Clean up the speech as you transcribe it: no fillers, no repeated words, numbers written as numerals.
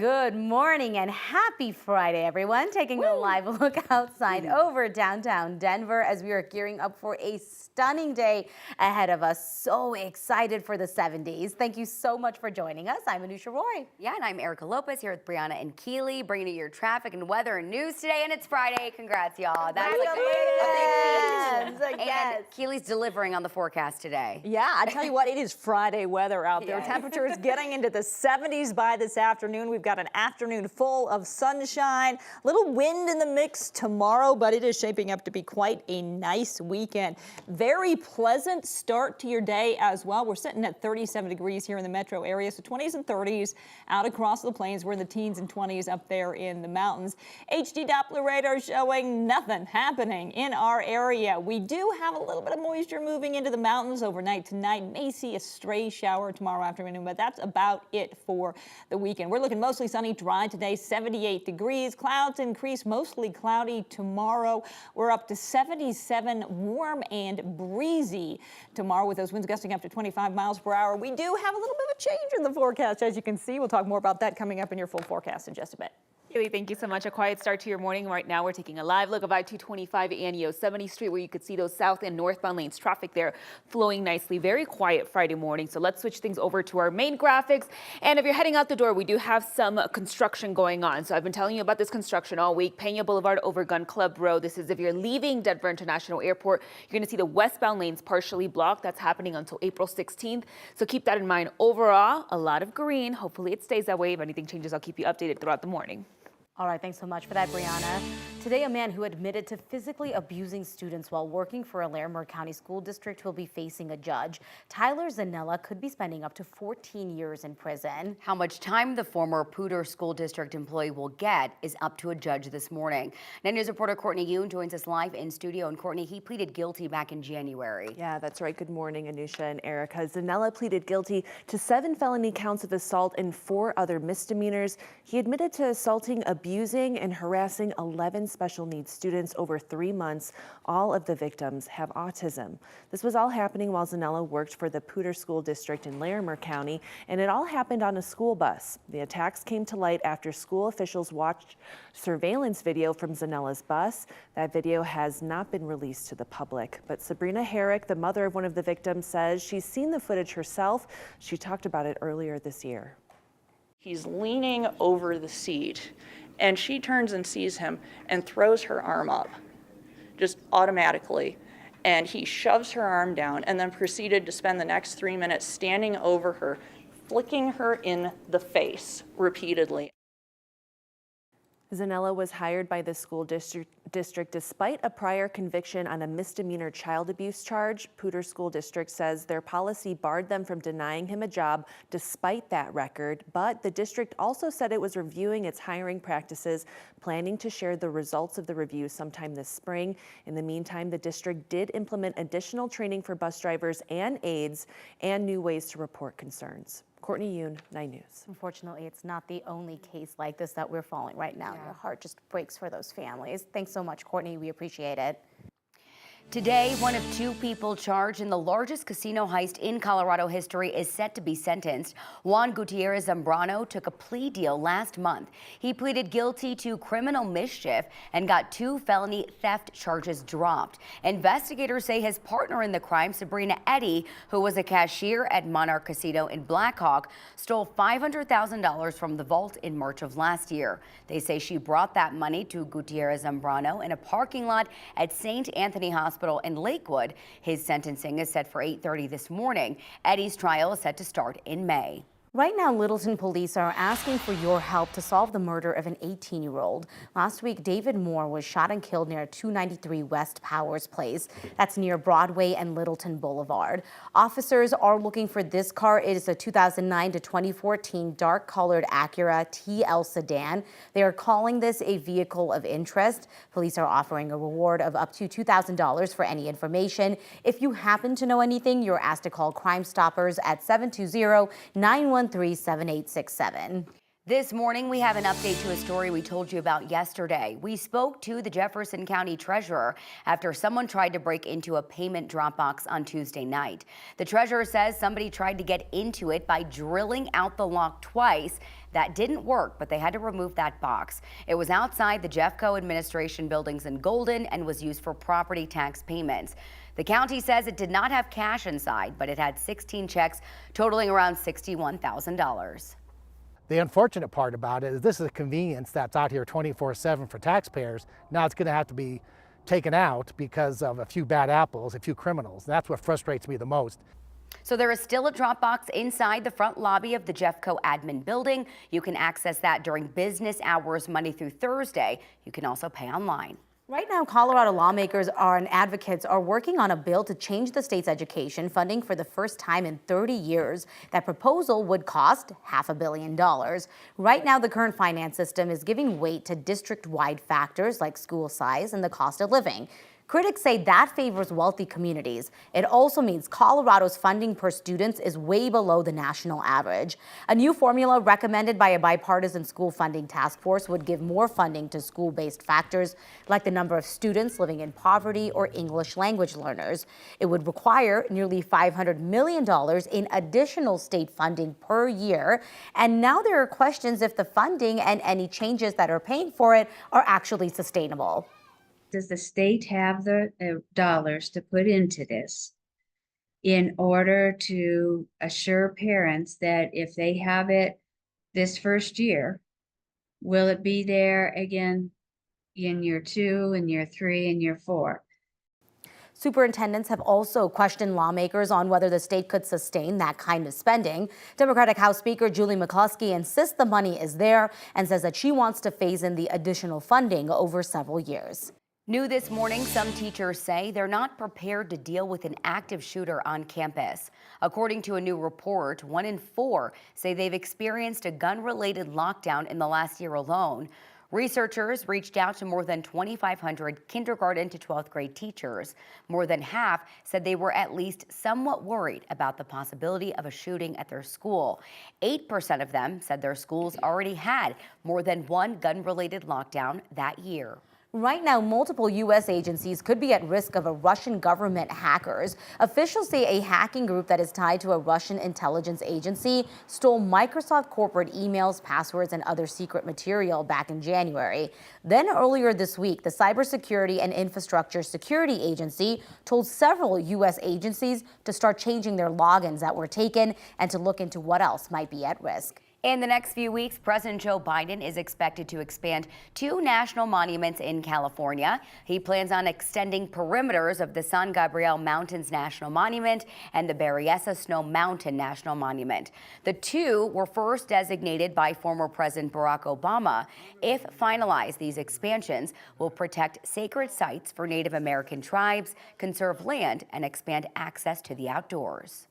Good morning and happy Friday, everyone. Taking a live look outside over downtown Denver as we are gearing up for a stunning day ahead of us. So excited for the 70s. Thank you so much for joining us. I'm Anusha Roy. Yeah, and I'm Erica Lopez here with Brianna and Keely, bringing you your traffic and weather and news today. And it's Friday. Congrats, y'all. That's like a big feat. And Keely's delivering on the forecast today. Yeah, I tell you what, it is Friday weather out there. Yes. Temperatures getting into the 70s by this afternoon. We've got an afternoon full of sunshine, a little wind in the mix tomorrow, but it is shaping up to be quite a nice weekend. Very pleasant start to your day as well. We're sitting at 37 degrees here in the metro area, so 20s and 30s out across the plains. We're in the teens and 20s up there in the mountains. HD Doppler radar showing nothing happening in our area. We do have a little bit of moisture moving into the mountains overnight tonight. May see a stray shower tomorrow afternoon, but that's about it for the weekend. We're looking mostly sunny, dry today, 78 degrees. Clouds increase, mostly cloudy tomorrow. We're up to 77, warm and breezy tomorrow with those winds gusting up to 25 miles per hour. We do have a little bit of a change in the forecast, as you can see. We'll talk more about that coming up in your full forecast in just a bit. Keely, thank you so much. A quiet start to your morning. Right now, we're taking a live look of I-225 and Yosemite Street, where you could see those south and northbound lanes. Traffic there flowing nicely. Very quiet Friday morning. So let's switch things over to our main graphics. And if you're heading out the door, we do have some construction going on. So I've been telling you about this construction all week. Pena Boulevard over Gun Club Road. This is if you're leaving Denver International Airport. You're going to see the westbound lanes partially blocked. That's happening until April 16th. So keep that in mind. Overall, a lot of green. Hopefully it stays that way. If anything changes, I'll keep you updated throughout the morning. All right, thanks so much for that, Brianna. Today, a man who admitted to physically abusing students while working for a Larimer County School District will be facing a judge. Tyler Zanella could be spending up to 14 years in prison. How much time the former Poudre School District employee will get is up to a judge this morning. Now, news reporter Courtney Yoon joins us live in studio. And Courtney, he pleaded guilty back in January. Yeah, that's right. Good morning, Anusha and Erica. Zanella pleaded guilty to 7 felony counts of assault and 4 other misdemeanors. He admitted to assaulting, abusing, and harassing 11 special needs students over 3 months. All of the victims have autism. This was all happening while Zanella worked for the Poudre School District in Larimer County, and it all happened on a school bus. The attacks came to light after school officials watched surveillance video from Zanella's bus. That video has not been released to the public, but Sabrina Herrick, the mother of one of the victims, says she's seen the footage herself. She talked about it earlier this year. He's leaning over the seat, and she turns and sees him and throws her arm up, just automatically. And he shoves her arm down and then proceeded to spend the next 3 minutes standing over her, flicking her in the face repeatedly. Zanella was hired by the school district despite a prior conviction on a misdemeanor child abuse charge. Poudre School District says their policy barred them from denying him a job despite that record, but the district also said it was reviewing its hiring practices, planning to share the results of the review sometime this spring. In the meantime, the district did implement additional training for bus drivers and aides and new ways to report concerns. Courtney Yoon, 9 News. Unfortunately, it's not the only case like this that we're following right now. Your heart just breaks for those families. Thanks so much, Courtney. We appreciate it. Today, one of 2 people charged in the largest casino heist in Colorado history is set to be sentenced. Juan Gutierrez Zambrano took a plea deal last month. He pleaded guilty to criminal mischief and got 2 felony theft charges dropped. Investigators say his partner in the crime, Sabrina Eddy, who was a cashier at Monarch Casino in Blackhawk, stole $500,000 from the vault in March of last year. They say she brought that money to Gutierrez Zambrano in a parking lot at St. Anthony Hospital in Lakewood. His sentencing is set for 8:30 this morning. Eddie's trial is set to start in May. Right now, Littleton police are asking for your help to solve the murder of an 18-year-old. Last week, David Moore was shot and killed near 293 West Powers Place. That's near Broadway and Littleton Boulevard. Officers are looking for this car. It is a 2009 to 2014 dark-colored Acura TL sedan. They are calling this a vehicle of interest. Police are offering a reward of up to $2,000 for any information. If you happen to know anything, you're asked to call Crime Stoppers at 720-913-7867. This morning, we have an update to a story we told you about yesterday. We spoke to the Jefferson County treasurer after someone tried to break into a payment drop box on Tuesday night. The treasurer says somebody tried to get into it by drilling out the lock twice. That didn't work, but they had to remove that box. It was outside the Jeffco administration buildings in Golden and was used for property tax payments. The county says it did not have cash inside, but it had 16 checks totaling around $61,000. The unfortunate part about it is this is a convenience that's out here 24/7 for taxpayers. Now it's going to have to be taken out because of a few bad apples, a few criminals. That's what frustrates me the most. So there is still a drop box inside the front lobby of the Jeffco admin building. You can access that during business hours Monday through Thursday. You can also pay online. Right now, Colorado lawmakers and advocates are working on a bill to change the state's education funding for the first time in 30 years. That proposal would cost $500 million. Right now, the current finance system is giving weight to district-wide factors like school size and the cost of living. Critics say that favors wealthy communities. It also means Colorado's funding per student is way below the national average. A new formula recommended by a bipartisan school funding task force would give more funding to school-based factors like the number of students living in poverty or English language learners. It would require nearly $500 million in additional state funding per year. And now there are questions if the funding and any changes that are paying for it are actually sustainable. Does the state have the dollars to put into this in order to assure parents that if they have it this first year, will it be there again in year 2, in year 3, and year 4? Superintendents have also questioned lawmakers on whether the state could sustain that kind of spending. Democratic House Speaker Julie McCluskey insists the money is there and says that she wants to phase in the additional funding over several years. New this morning, some teachers say they're not prepared to deal with an active shooter on campus. According to a new report, 1 in 4 say they've experienced a gun-related lockdown in the last year alone. Researchers reached out to more than 2,500 kindergarten to 12th grade teachers. More than half said they were at least somewhat worried about the possibility of a shooting at their school. 8% of them said their schools already had more than one gun-related lockdown that year. Right now, multiple U.S. agencies could be at risk of a Russian government hackers. Officials say a hacking group that is tied to a Russian intelligence agency stole Microsoft corporate emails, passwords, and other secret material back in January. Then earlier this week, the Cybersecurity and Infrastructure Security Agency told several U.S. agencies to start changing their logins that were taken and to look into what else might be at risk. In the next few weeks, President Joe Biden is expected to expand 2 national monuments in California. He plans on extending perimeters of the San Gabriel Mountains National Monument and the Berryessa Snow Mountain National Monument. The 2 were first designated by former President Barack Obama. If finalized, these expansions will protect sacred sites for Native American tribes, conserve land, and expand access to the outdoors.